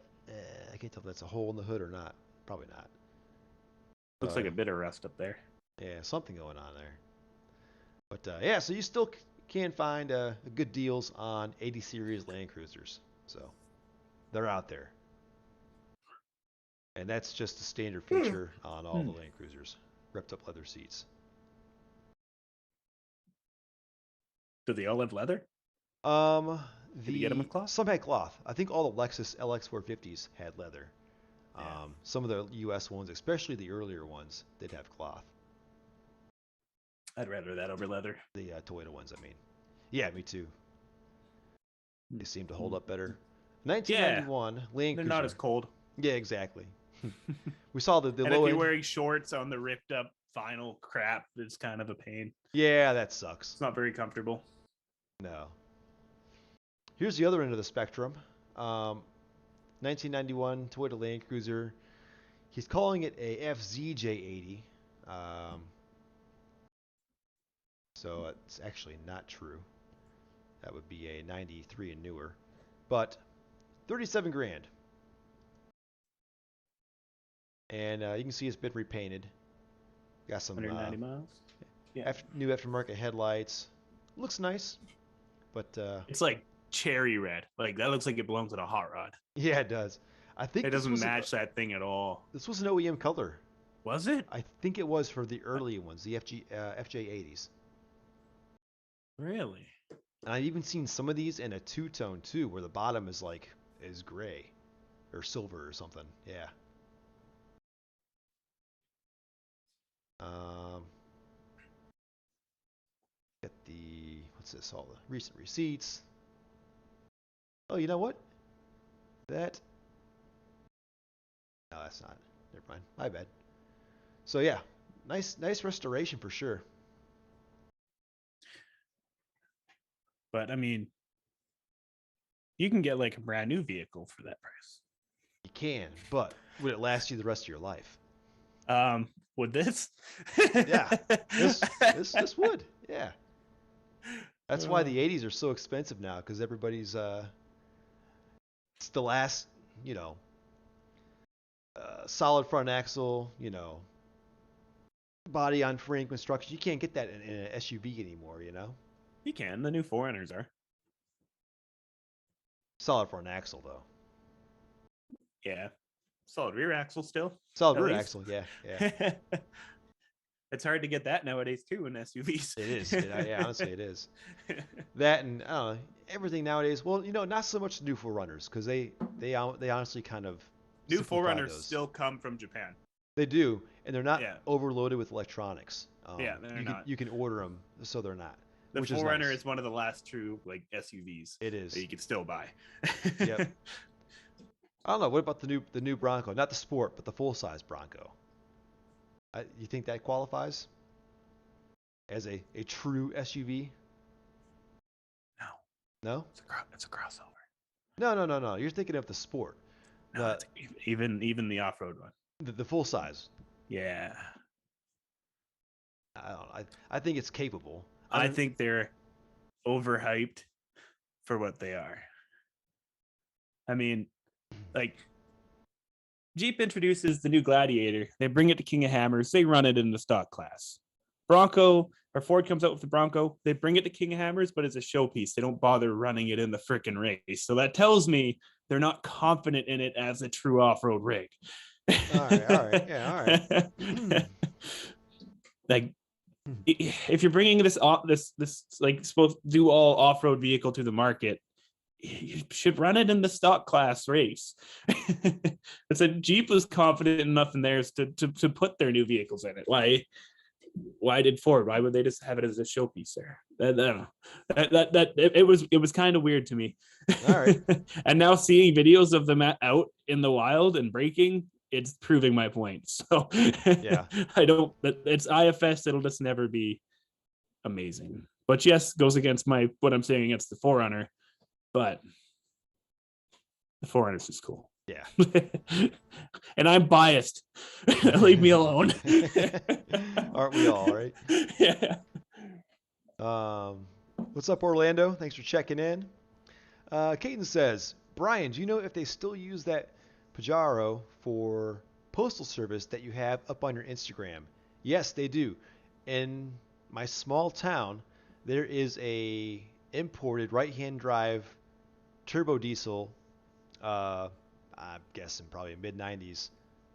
I can't tell if that's a hole in the hood or not. Probably not. Looks like a bit of rust up there. Yeah, something going on there. But yeah, so you still can find good deals on 80 series Land Cruisers. So they're out there. And that's just a standard feature on all the Land Cruisers. Ripped up leather seats. Do they all have leather? Did you get them with cloth? Some had cloth. I think all the Lexus LX450s had leather. Yeah. Some of the US ones, especially the earlier ones, did have cloth. I'd rather that over leather. The Toyota ones, I mean. Yeah, me too. They seem to hold up better. 1991 Land Cruiser. They're not as cold. Yeah, exactly. We saw the and low if you're end. wearing shorts on the ripped up vinyl crap, it's kind of a pain. Yeah, that sucks. It's not very comfortable. No. Here's the other end of the spectrum. 1991 Toyota Land Cruiser. He's calling it a FZJ80. So it's actually not true. That would be a 93 and newer. But 37 grand. And you can see it's been repainted. Got some 190 miles. Yeah. New aftermarket headlights. Looks nice, but it's like cherry red. Like that looks like it belongs in a hot rod. Yeah, it does. I think it doesn't match that thing at all. This was an OEM color. Was it? I think it was for the early ones, the FJ80s. Really? And I've even seen some of these in a two-tone too, where the bottom is gray or silver or something. Yeah. Get the what's this? All the recent receipts. Oh, you know what? No, that's not. Never mind. My bad. So yeah, nice restoration for sure. But I mean, you can get like a brand new vehicle for that price. You can, but would it last you the rest of your life? Would this? Yeah, this would. Yeah. That's why the 80s are so expensive now, because everybody's it's the last, solid front axle, body on frame construction. You can't get that in an SUV anymore, You can. The new 4Runners are. Solid front axle though. Yeah, solid rear axle still. Solid At rear least. axle. Yeah, yeah. It's hard to get that nowadays too in SUVs. It is. Yeah, honestly, it is. That and I don't know, everything nowadays. Well, not so much new for runners because they honestly kind of New simplify Forerunners those. still come from Japan. They do, and they're not Yeah, overloaded with electronics. yeah, they're You can not. you can order them so they're not, The which is Forerunner nice. is one of the last true like SUVs It that is. you can still buy. Yep. I don't know. What about the new Bronco? Not the Sport, but the full size Bronco. You think that qualifies as a true SUV? No, No. it's a crossover. No, no, no, no. You're thinking of the Sport, No, the it's even the off road one. the full size. Yeah, I don't know. I think it's capable. I I mean, think they're overhyped for what they are. I mean, like Jeep introduces the new Gladiator. They bring it to King of Hammers. They run it in the stock class. Bronco or Ford comes out with the Bronco. They bring it to King of Hammers, but it's a showpiece. They don't bother running it in the freaking race. So that tells me they're not confident in it as a true off-road rig. all right, yeah, all right. Like if you're bringing this like supposed to do all off-road vehicle to the market, you should run it in the stock class race. It's a Jeep was confident enough in theirs to put their new vehicles in it. Why did Ford? Why would they just have it as a showpiece there? It was kind of weird to me. All right. And now seeing videos of them out in the wild and braking, it's proving my point. So Yeah. I don't. It's IFS. It'll just never be amazing. But yes, goes against what I'm saying against the Forerunner. But the Forerunner's is cool. Yeah. And I'm biased. Leave me alone. Aren't we all, right? Yeah. What's up, Orlando? Thanks for checking in. Caden says, Brian, do you know if they still use that Pajaro for postal service that you have up on your Instagram? Yes, they do. In my small town, there is a imported right-hand drive turbo diesel, I'm guessing probably mid 90s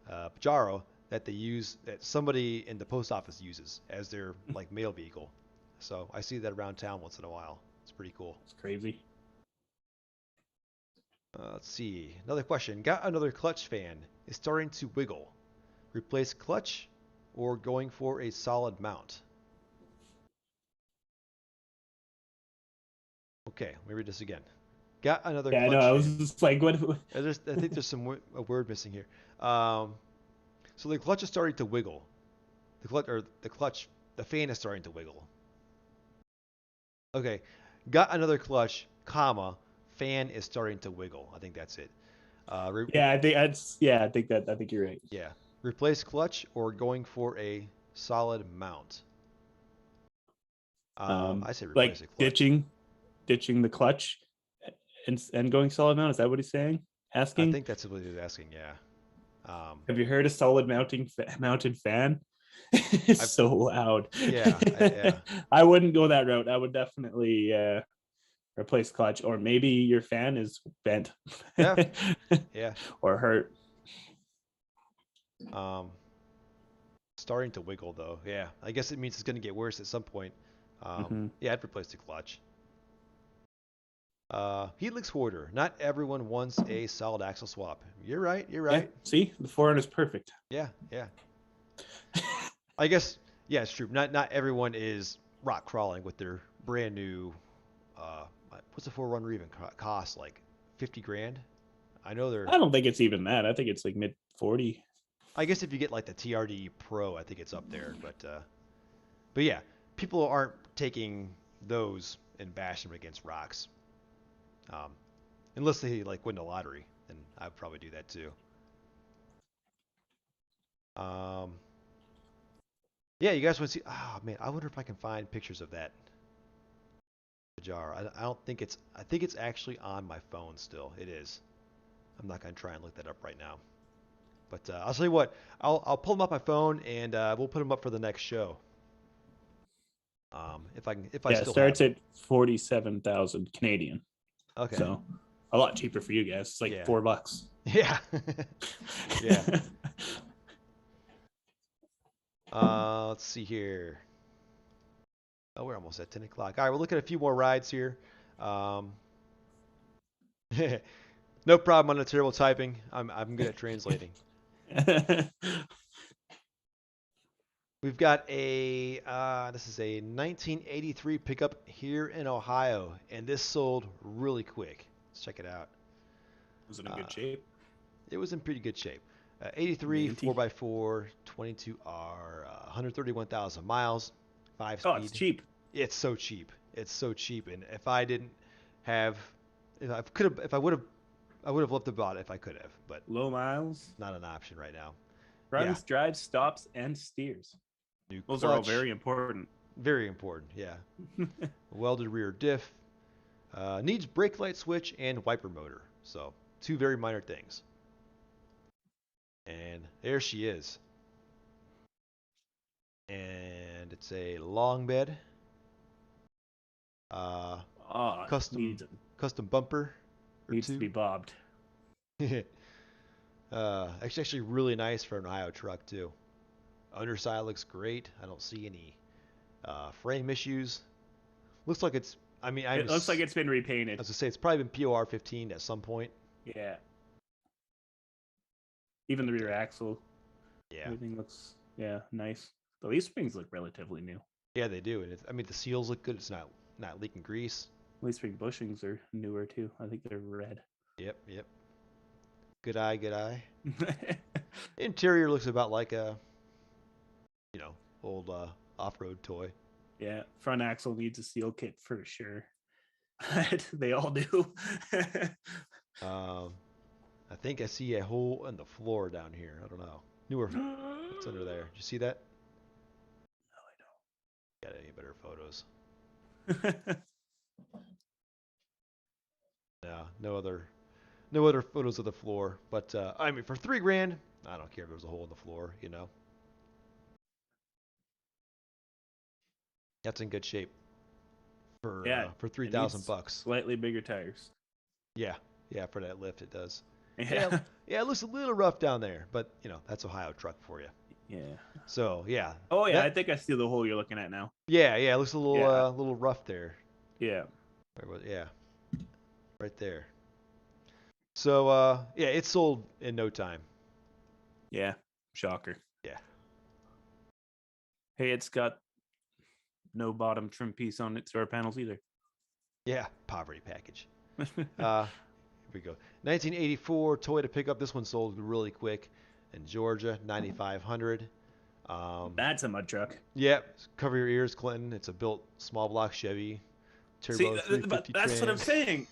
Pajaro that somebody in the post office uses as their like mail vehicle. So I see that around town once in a while. It's pretty cool. It's crazy. Let's see. Another question. Got another clutch fan. Is starting to wiggle. Replace clutch or going for a solid mount? Okay, let me read this again. Got another Yeah, I know. clutch I was fan. just like, what? I think there's a word missing here. So the clutch is starting to wiggle. The fan is starting to wiggle. Okay, got another clutch, comma, fan is starting to wiggle. I think that's it. Yeah, I think that's. Yeah, I think you're right. Yeah, replace clutch or going for a solid mount. I say replace Like a clutch. ditching the clutch, and going solid mount. Is that what he's saying? I Asking. think that's what he's asking. Yeah. Have you heard a solid mounted fan? It's I've so loud. yeah. I wouldn't go that route. I would definitely replace clutch, or maybe your fan is bent. Yeah. Yeah. Or hurt. Starting to wiggle though. Yeah. I guess it means it's going to get worse at some point. Yeah, I'd replace the clutch. Helix Hoarder. Not everyone wants a solid axle swap. You're right. You're Yeah, right. see, the Forerunner is perfect. Yeah. Yeah. I guess. Yeah, it's true. Not everyone is rock crawling with their brand new. What's the Forerunner even cost? Like 50 grand. I know they're. I don't think it's even that. I think it's like mid 40. I guess if you get like the TRD Pro, I think it's up there. But yeah, people aren't taking those and bashing them against rocks. Um, unless they like win the lottery, then I'd probably do that too. Um, yeah, you guys want to see? Oh man, I wonder if I can find pictures of that jar. I don't think it's. I think it's actually on my phone still. It is. I'm not gonna try and look that up right now. But I'll tell you what. I'll pull them up my phone and we'll put them up for the next show. If I Yeah, it still have starts them. at 47,000 Canadian. Okay. So a lot cheaper for you guys. It's like Yeah. $4. Yeah. Yeah. Let's see here. Oh, we're almost at 10 o'clock. All right, we'll look at a few more rides here. Um, no problem on the terrible typing. I'm good at translating. We've got this is a 1983 pickup here in Ohio, and this sold really quick. Let's check it out. Was it in Uh, good shape? it was in pretty good shape. 83 Minty. 4x4 22R, 131,000 miles, 5 Oh, it's speed. cheap. It's so cheap. It's so cheap, and if I didn't have, if I would have, I would have loved to bought it if I could have, but Low miles. not an option right now. Yeah, Runs, drives, stops, and steers. new Those are all clutch, very important. very important. Yeah, welded rear diff, needs brake light switch and wiper motor. So two very minor things. And there she is. And it's a long bed, Oh, custom needs custom bumper or needs to be two. bobbed. Actually really nice for an Ohio truck too. Underside looks great. I don't see any frame issues. Looks like it's. I mean, It looks like it's been repainted. as I say, it's probably been POR 15 at some point. Yeah. Even the rear axle, Yeah, everything looks nice. The leaf springs look relatively new. yeah, they do. And I mean, the seals look good. It's not leaking grease. Leaf spring bushings are newer too. I think they're red. Yep, yep. Good eye, good eye. Interior looks about like a, old off-road toy. Yeah, front axle needs a seal kit for sure. They all do. Um, I think I see a hole in the floor down here. I don't know. Newer. What's under there? Did you see that? Got any better photos? No, no other photos of the floor. But I mean, for $3,000, I don't care if there's a hole in the floor. That's in good shape Yeah, for three it thousand needs bucks. slightly bigger tires. Yeah, yeah, for that lift it does. Yeah, Yeah. yeah, it looks a little rough down there, but that's Ohio truck for you. Yeah. So yeah, Oh yeah, I that think I see the hole you're looking at now. yeah, it looks a Yeah. little rough there. Yeah. Yeah, right there. So yeah, it sold in no time. Yeah. Shocker. Yeah, Hey, it's got no bottom trim piece on its door panels either. yeah, poverty package. Here we go. 1984 Toyota pickup. This one sold really quick in Georgia, 9,500. That's a mud truck. Yeah, cover your ears, Clinton. It's a built small block Chevy, See, turbo but 350 that's what I'm trans. saying.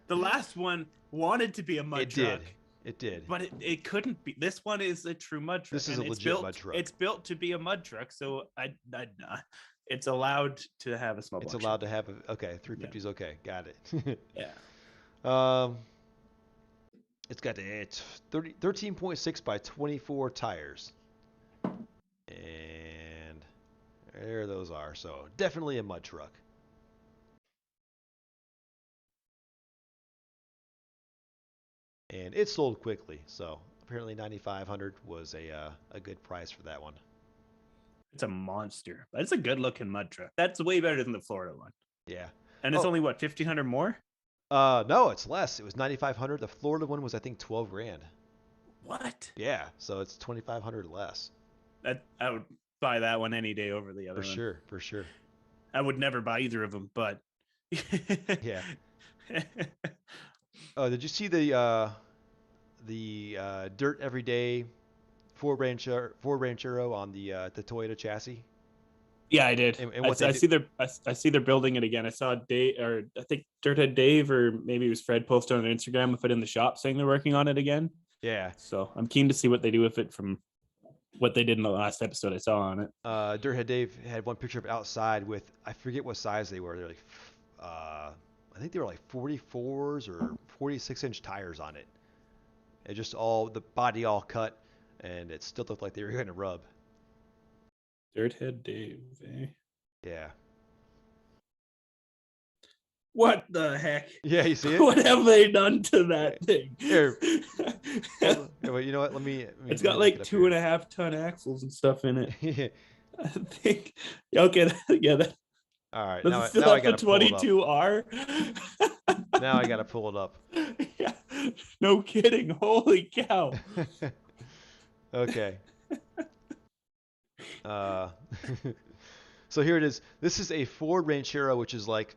The last one wanted to be a mud It truck. did. It did. But it couldn't be. This one is a true mud truck. This is and a it's legit built, mud truck. It's built to be a mud truck, so it's allowed to have a small It's block. allowed to have a okay. 350 is okay. Got it. Yeah. It's got 13.6 by 24 tires, and there those are. So definitely a mud truck. And it sold quickly. So apparently 9,500 was a good price for that one. It's a monster. But it's a good looking mud truck. That's way better than the Florida one. Yeah. And it's only what, 1,500 more? No, it's less. It was 9,500. The Florida one was I think 12,000. What? Yeah, so it's 2,500 less. I would buy that one any day over the other one. For sure. I would never buy either of them, but Yeah. Oh, did you see the dirt everyday Ford Ranchero on the Toyota chassis? Yeah, I did. And what I see they're building it again. I saw Dave, or I think Dirthead Dave, or maybe it was Fred, posted on Instagram with it in the shop saying they're working on it again. Yeah. So I'm keen to see what they do with it from what they did in the last episode I saw on it. Dirthead Dave had one picture of outside with I forget what size they were. They're like, I think they were like 44s or 46-inch tires on it. And just all the body all cut, and it still looked like they were going to rub. Dirthead Dave, eh? Yeah. What the heck? Yeah, you see it? What have they done to that thing? Here, wait, you know what? It's Let me got look it like up two and here. a half ton axles and stuff in it. Yeah. I think. Okay, yeah. All right, Does it still now I have the gotta pull it up. 22R? Now I gotta pull it up. Yeah, no kidding. Holy cow. Okay. Uh, so here it is. This is a Ford Ranchero, which is like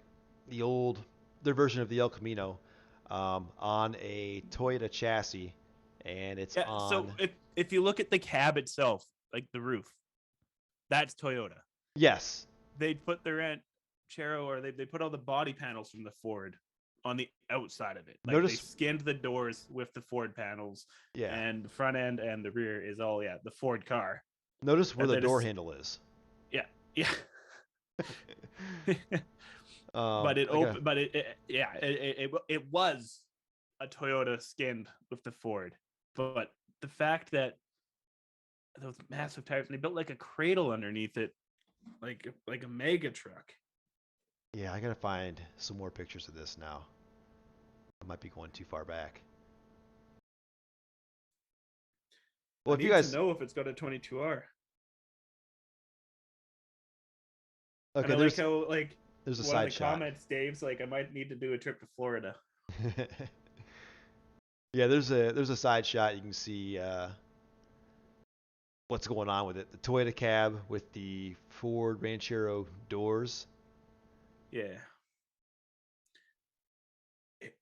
the old, their version of the El Camino, on a Toyota chassis, and it's Yeah, so on. if you look at the cab itself, the roof, that's Toyota. Yes. They put the Ranchero, or they put all the body panels from the Ford on the outside of it. Like they Notice. skinned the doors with the Ford panels, Yeah. and the front end and the rear is all the Ford car. Notice where And the then door it's handle is. yeah, yeah. Um, But it I gotta. opened. But it was a Toyota skinned with the Ford. But the fact that those massive tires, and they built like a cradle underneath it, like a mega truck. Yeah, I gotta find some more pictures of this now. I might be going too far back. Well, I if you need to guys. know if it's got a 22R. And Okay, I like how there's a one of side the shot. comments, Dave's like, I might need to do a trip to Florida. Yeah, there's a side shot. You can see what's going on with it. The Toyota cab with the Ford Ranchero doors. Yeah. It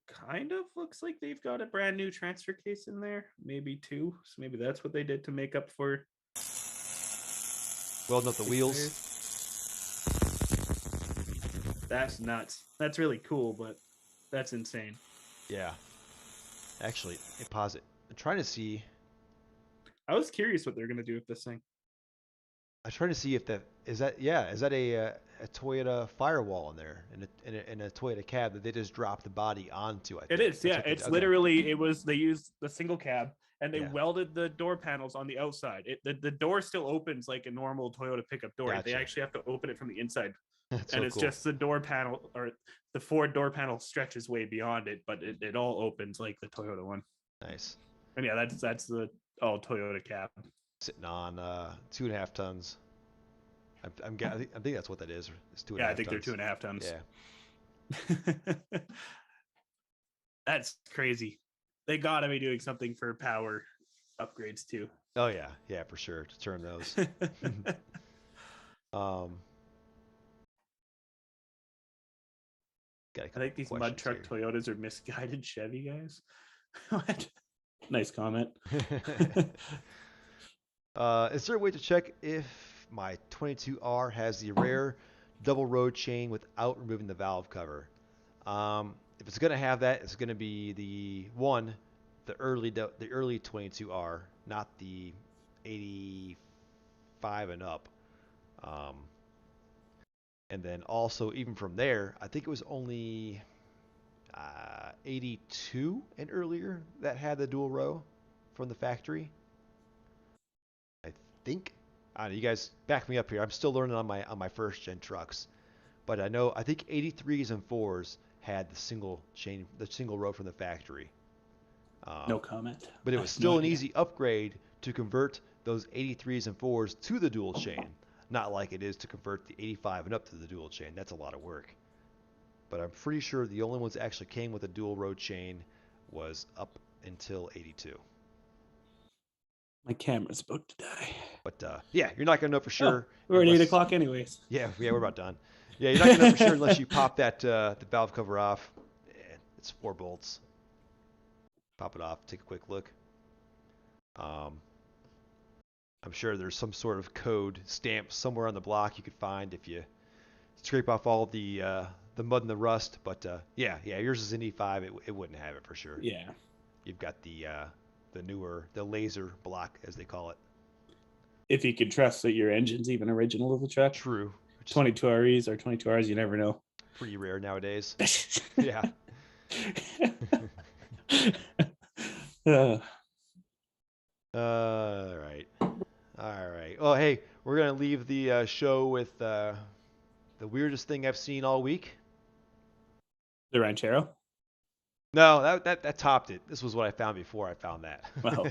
kind of looks like they've got a brand new transfer case in there, maybe two. So maybe that's what they did to make up for Welding up the six wheels. tires. That's nuts. That's really cool, but that's insane. Yeah. Actually, pause it. I'm trying to see. I was curious what they're gonna do with this thing. I'm trying to see if that is that. Yeah, is that a Toyota firewall in there in a Toyota cab that they just dropped the body onto? I It think is, that's yeah. what they did. It's Okay. literally they used the single cab and they Yeah. welded the door panels on the outside. The door still opens like a normal Toyota pickup door. They Gotcha. actually have to open it from the inside, That's and so it's cool. just the door panel, or the Ford door panel stretches way beyond it, but it all opens like the Toyota one. Nice. And yeah, that's the all Toyota cab. Sitting on 2.5 tons. I think that's what that is. It's two and a Yeah, I half think they're two tons. and a half tons. Yeah. That's crazy. They gotta be doing something for power upgrades too. Oh yeah, yeah, for sure to turn those. um, got a I couple think these mud questions truck here. Toyotas are misguided Chevy guys. Nice comment. Is there a way to check if my 22R has the rare double road chain without removing the valve cover? If it's gonna have that, it's gonna be the early 22R, not the 85 and up. Um, and then also even from there, I think it was only 82 and earlier that had the dual row from the factory. I think. I don't know, you guys back me up here. I'm still learning on my first gen trucks, but I think 83s and 4s had the single row from the factory. No comment. But it I was have no still an idea. easy upgrade to convert those 83s and 4s to the dual chain. Not like it is to convert the 85 and up to the dual chain. That's a lot of work. But I'm pretty sure the only ones that actually came with a dual road chain was up until 82. My camera's about to die. But yeah, you're not gonna know for Oh, sure we're at 8 unless. o'clock anyways. Yeah, we're about done. Yeah, you're not gonna know for sure unless you pop the valve cover off. It's 4 bolts. Pop it off. Take a quick look. Um, I'm sure there's some sort of code stamp somewhere on the block you could find if you scrape off all the mud and the rust. But yeah, yours is an E5. It wouldn't have it for sure. Yeah. You've got the laser block as they call it. If you could trust that your engine's even original to the truck. True. Which is 22 REs or 22 Rs, you never know. pretty rare nowadays. Yeah. All right. All right. Well, hey, we're gonna leave the show with the weirdest thing I've seen all week. The Ranchero. No, that topped it. This was what I found before I found that. Well,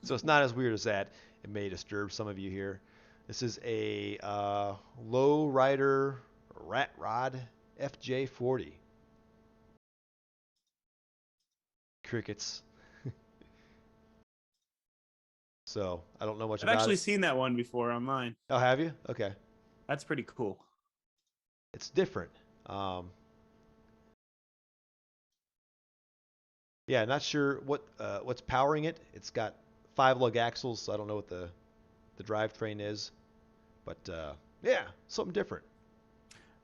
So it's not as weird as that. It may disturb some of you here. This is a low rider rat rod FJ40. Crickets. So I don't know much I've about actually it. seen that one before online. Oh, have you? Okay. That's pretty cool. It's different. Um, yeah, not sure what's powering it. It's got 5 lug axles, so I don't know what the drivetrain is. But yeah, something different.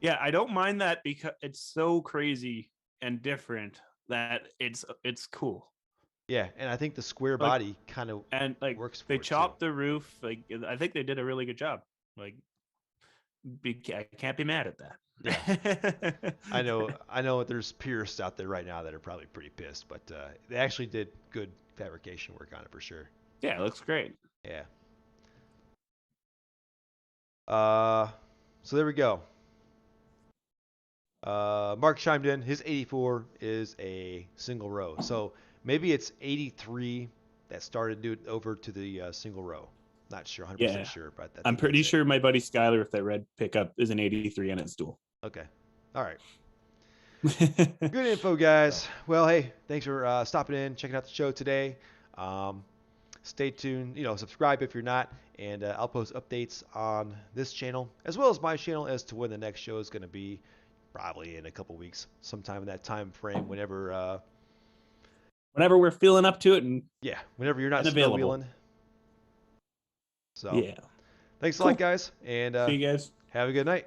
Yeah, I don't mind that because it's so crazy and different that it's cool. Yeah, and I think the square Like body kind of and like works they for it too. chopped the roof. Like I think they did a really good job. Like I can't be mad at Yeah, that. I know there's purists out there right now that are probably pretty pissed, but they actually did good fabrication work on it for sure. Yeah, it looks great. Yeah. Uh, so there we go. Mark chimed in. His 84 is a single row. So maybe it's 83 that started over to the single row. Not sure, 100% Yeah, sure, but I I'm think pretty that's it. sure my buddy Skyler with that red pickup is an '83 and it's dual. Okay. All right. Good info, guys. So, Well, hey, thanks for stopping in, checking out the show today. Um, stay tuned. Subscribe if you're not, and I'll post updates on this channel as well as my channel as to when the next show is going to be. Probably in a couple weeks, sometime in that time frame. whenever we're feeling up to it Yeah, whenever you're not and snow available. wheeling. So, Yeah. thanks a lot, Cool. guys, and See you guys. have a good night.